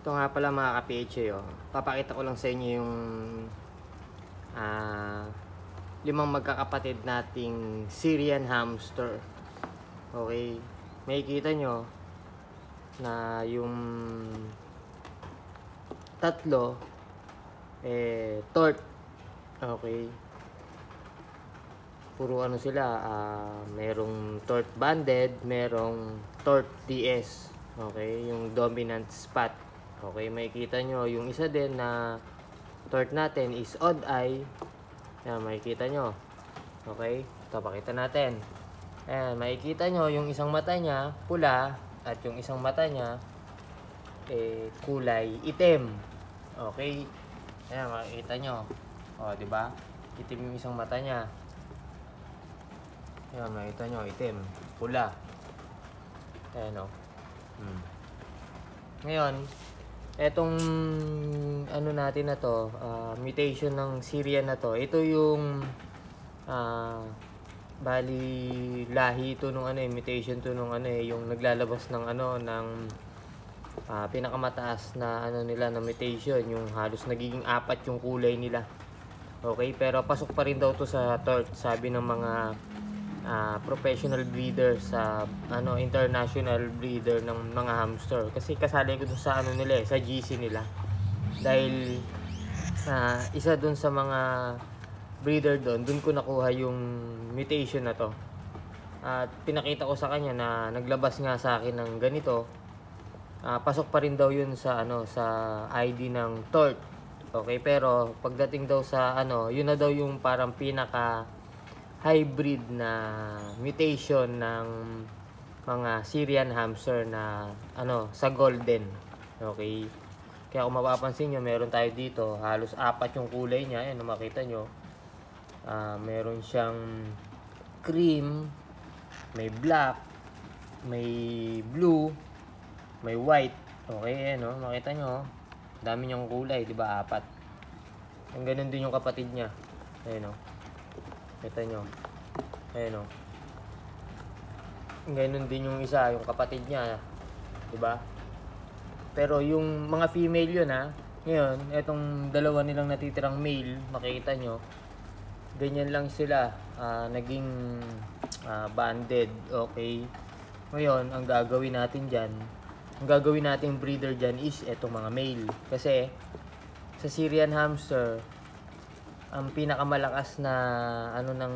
Ito nga pala mga ka-PHA, oh. Papakita ko lang sa inyo yung limang magkakapatid nating Syrian hamster. Okay, makikita nyo na yung tatlo tort. Okay, puro ano sila, merong tort banded, merong tort DS. Okay, yung dominant spot. Okay, makikita nyo yung isa din na tort natin is odd eye. Ayan, makikita nyo. Okay, ito pakita natin. Ayan, makikita nyo yung isang mata niya pula at yung isang mata niya kulay itim. Okay, ayan, makikita nyo. O, diba? Itim yung isang mata niya. Ayan, makikita nyo, itim, pula. Ayan, o. Ngayon, etong ano natin na to, mutation ng Syrian na to, ito yung bali lahi ito nung mutation to nung yung naglalabas ng ng pinakamataas na nila na mutation, yung halos nagiging 4 yung kulay nila. Okay, pero pasok pa rin daw to sa tort, sabi ng mga professional breeder sa international breeder ng mga hamster, kasi kasali ko dun sa nila sa GC nila, dahil isa dun sa mga breeder dun ko nakuha yung mutation na to, at pinakita ko sa kanya na naglabas nga sa akin ng ganito. Pasok pa rin daw yun sa sa ID ng tort. Okay, pero pagdating daw sa yun na daw yung parang pinaka hybrid na mutation ng mga Syrian hamster na sa golden. Okay, kaya kung mapapansin nyo, meron tayo dito halos 4 yung kulay niya. Ayan, makita nyo, meron siyang cream, may black, may blue, may white. Okay, ayan, makita nyo, dami niyang kulay, di ba? 4. Ang ganun din yung kapatid niya. Ayan, kita nyo. Ayan, ganun din yung isa, yung kapatid niya, diba? Pero yung mga female yun, ngayon, etong dalawa nilang natitirang male, makikita nyo, ganyan lang sila, naging banded. Okay, ngayon, ang gagawin nating breeder dyan is etong mga male. Kasi sa Syrian hamster, ang pinakamalakas na ng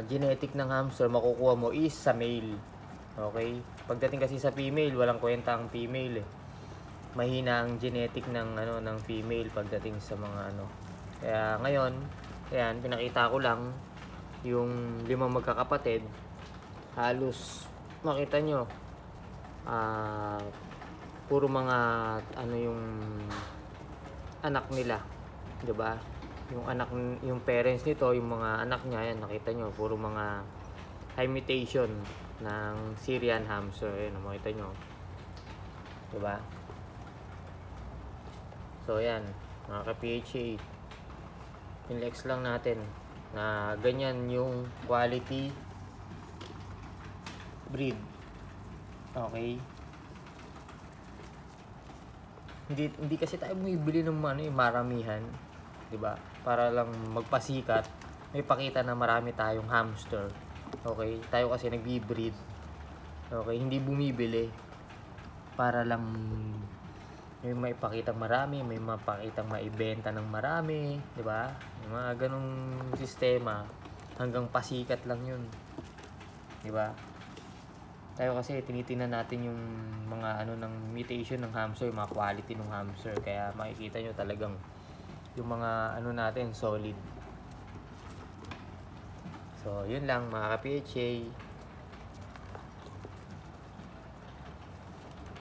genetic ng hamster makukuha mo is sa male. Okay, pagdating kasi sa female, walang kwenta ang female. Mahina ang genetic ng ng female pagdating sa mga Kaya ngayon, ayan, pinakita ko lang yung 5 magkakapatid. Halos makita nyo, puro mga yung anak nila, diba? Yung parents nito, yung mga anak niya, yan, nakita nyo, puro mga high mutation ng Syrian hamster. Ayan, makita nyo, diba? So yan, mga ka-PHA, pinlex lang natin na ganyan yung quality breed. Okay, hindi kasi tayo bumibili ng maramihan, 'di ba? Para lang magpasikat, may pakita na marami tayong hamster. Okay, tayo kasi nagbi-breed. Okay, hindi bumibili para lang may maipakitang marami, may mapakitang maibenta ng marami, 'di ba? Yung mga ganung sistema, hanggang pasikat lang 'yun. 'Di ba? Tayo kasi tinitingnan natin yung mga ng mutation ng hamster, yung mga quality ng hamster. Kaya makikita nyo talagang yung mga natin solid. So yun lang mga ka-PHA.